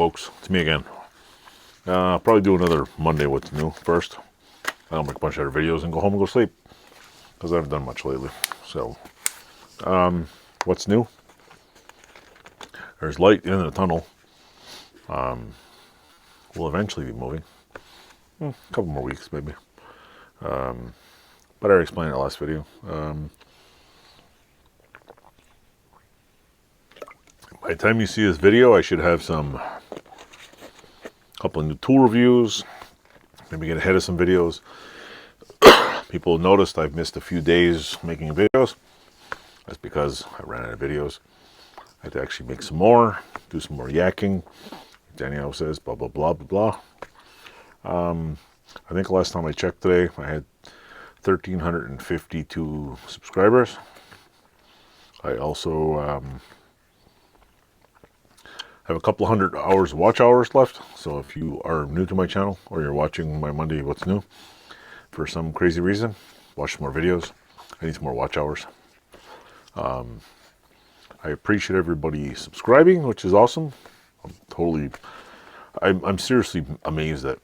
folks? It's me again. I'll probably do another Monday What's New first. I'll make a bunch of other videos and go home and go sleep, because I haven't done much lately. So, what's new? There's light in the tunnel. We'll eventually be moving. A couple more weeks, maybe. But I already explained it in the last video. By the time you see this video, I should have a couple of new tool reviews. Maybe get ahead of some videos. People noticed I've missed a few days making videos. That's because I ran out of videos. I had to actually make some more, do some more yakking. Danielle says blah, blah, blah, blah, blah. I think last time I checked today, I had 1,352 subscribers. I also have a couple hundred hours of watch hours left. So if you are new to my channel or you're watching my Monday What's New for some crazy reason, watch some more videos. I need some more watch hours. I appreciate everybody subscribing, which is awesome. I'm seriously amazed that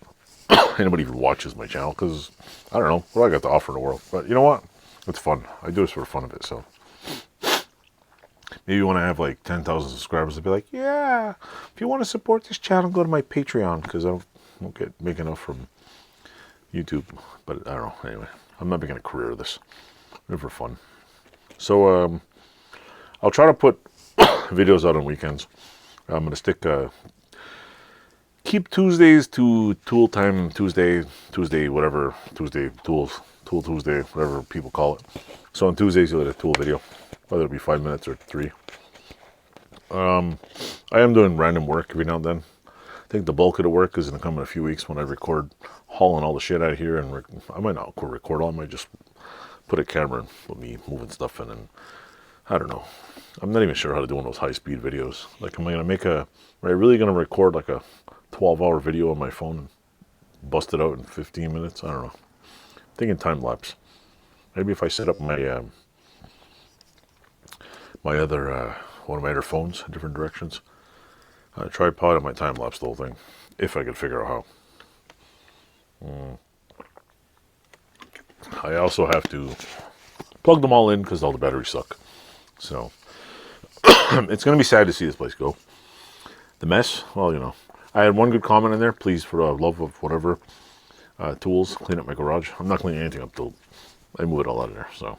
anybody who watches my channel, because I don't know what I got to offer in the world. But you know what? It's fun. I do this for the fun of it. So maybe when I have like 10,000 subscribers, I'll be like, yeah, if you want to support this channel, go to my Patreon, because I won't make enough from YouTube. But I don't know. Anyway, I'm not making a career of this. I'm for fun. So I'll try to put videos out on weekends. I'm going to keep Tuesdays to Tool Time Tuesday, whatever, Tuesday Tools, Tool Tuesday, whatever people call it. So on Tuesdays, you'll get a tool video, whether it be 5 minutes or 3. I am doing random work every now and then. I think the bulk of the work is going to come in a few weeks when I record hauling all the shit out of here. And I might not record all, I might just put a camera with me moving stuff in, and I don't know. I'm not even sure how to do one of those high-speed videos. Like, am I really going to record like a 12-hour video on my phone and bust it out in 15 minutes? I don't know. I'm thinking time-lapse. Maybe if I set up my one of my other phones in different directions, a tripod, and my time-lapse the whole thing, if I could figure out how. I also have to plug them all in because all the batteries suck. So it's going to be sad to see this place go. The mess, well, you know, I had one good comment in there. Please, for the love of whatever tools, clean up my garage. I'm not cleaning anything up till I move it all out of there. So,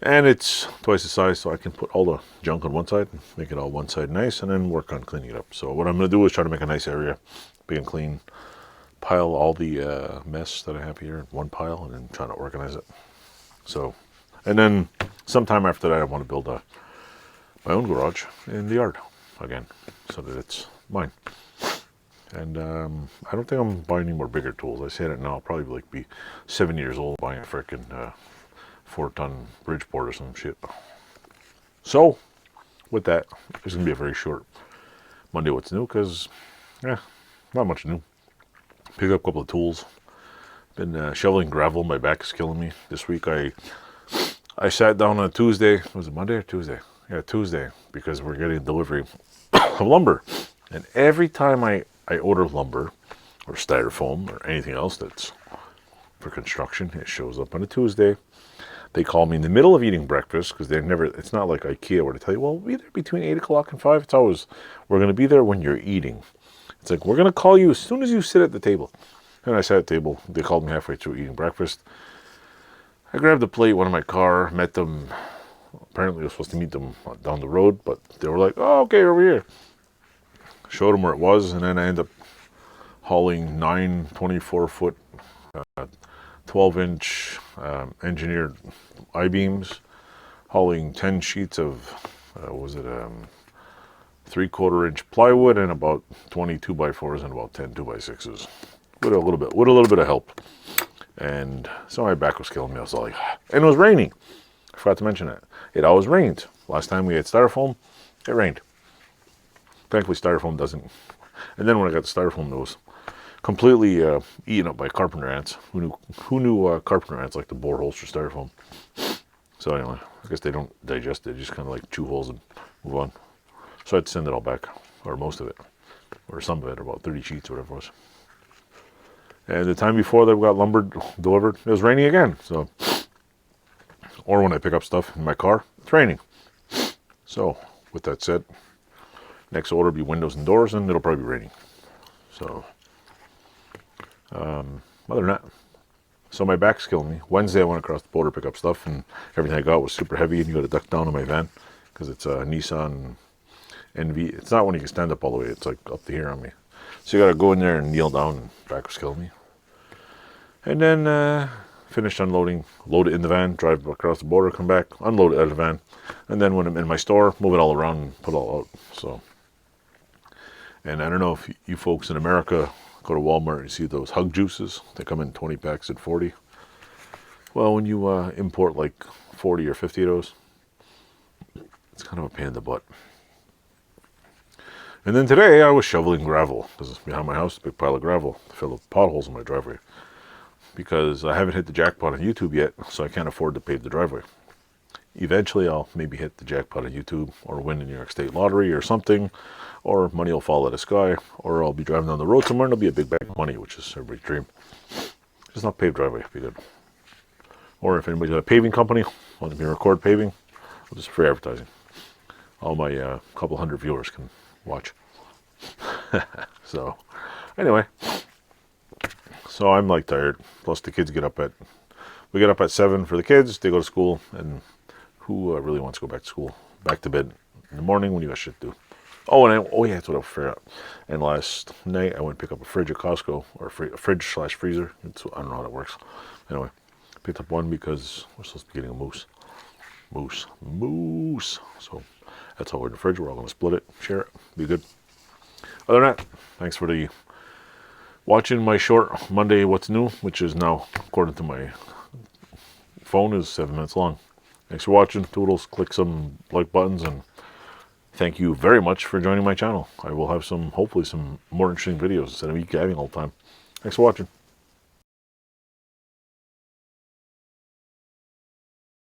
and it's twice the size, so I can put all the junk on one side, make it all one side nice, and then work on cleaning it up. So what I'm going to do is try to make a nice area, big and clean, pile all the mess that I have here in one pile, and then trying to organize it. So, and then sometime after that, I want to build my own garage in the yard again, so that it's mine. And I don't think I'm buying any more bigger tools. I say that now, I'll probably be 7 years old buying a frickin' 4-ton Bridgeport or some shit. So, with that, it's going to be a very short Monday What's New, because, yeah, not much new. Pick up a couple of tools. Been shoveling gravel. My back is killing me. This week I sat down on a Tuesday. Was it Monday or Tuesday? Yeah, Tuesday, because we're getting a delivery of lumber. And every time I order lumber or styrofoam or anything else that's for construction, it shows up on a Tuesday. They call me in the middle of eating breakfast, because it's not like IKEA where they tell you, well, we'll be there between 8 o'clock and 5. It's always, we're going to be there when you're eating. It's like, we're going to call you as soon as you sit at the table. And I sat at the table. They called me halfway through eating breakfast. I grabbed the plate, went in my car, met them. Apparently I was supposed to meet them down the road, but they were like, oh, okay, over here. Showed them where it was, and then I ended up hauling 9 24-foot, 12-inch engineered I-beams, hauling 10 sheets of, 3/4-inch plywood, and about 20 2x4s and about 10 2x6s, with a little bit of help. And so my back was killing me. I was like, and it was raining. I forgot to mention that. It always rains. Last time we had styrofoam, it rained. Thankfully, styrofoam doesn't. And then when I got the styrofoam, it was completely eaten up by carpenter ants. Who knew carpenter ants like to bore holes for styrofoam? So anyway, I guess they don't digest it. They just kind of like chew holes and move on. So I had to send it all back. or most of it, or some of it, about 30 sheets or whatever it was. And the time before they got lumber delivered, it was raining again. So, or when I pick up stuff in my car, it's raining. So, with that said, next order will be windows and doors, and it'll probably be raining. So, other than that, so my back's killing me. Wednesday I went across the border to pick up stuff, and everything I got was super heavy, and you got to duck down in my van because it's a Nissan NV. It's not one you can stand up all the way. It's like up to here on me. So you got to go in there and kneel down, and back was killing me. And then finished unloading, load it in the van, drive across the border, come back, unload it out of the van, and then when I'm in my store, move it all around and put it all out. So, and I don't know if you folks in America go to Walmart and see those hug juices. They come in 20 packs at 40. Well, when you import like 40 or 50 of those, it's kind of a pain in the butt. And then today I was shoveling gravel. This is behind my house, a big pile of gravel to fill the potholes in my driveway. Because I haven't hit the jackpot on YouTube yet, so I can't afford to pave the driveway. Eventually I'll maybe hit the jackpot on YouTube, or win the New York State lottery or something, or money will fall out of the sky, or I'll be driving down the road somewhere and there'll be a big bag of money, which is everybody's dream. Just not paved driveway, it'd be good. Or if anybody's got a paving company, wants me to record paving, I'll just free advertising. All my couple hundred viewers can watch. So, anyway. So I'm like tired. Plus the kids we get up at 7 for the kids. They go to school, and who really wants to go back to school? Back to bed in the morning when you got shit to do. Oh, yeah, that's what I forgot. And last night I went to pick up a fridge at Costco, or a fridge/freezer. I don't know how that works. Anyway, picked up one because we're supposed to be getting a moose. Moose. So that's all we're in the fridge. We're all going to split it, share it, be good. Other than that, thanks for watching my short Monday What's New, which is now, according to my phone, is 7 minutes long. Thanks for watching. Toodles. Click some like buttons, and thank you very much for joining my channel. I will have hopefully some more interesting videos instead of me gabbing all the time. Thanks for watching.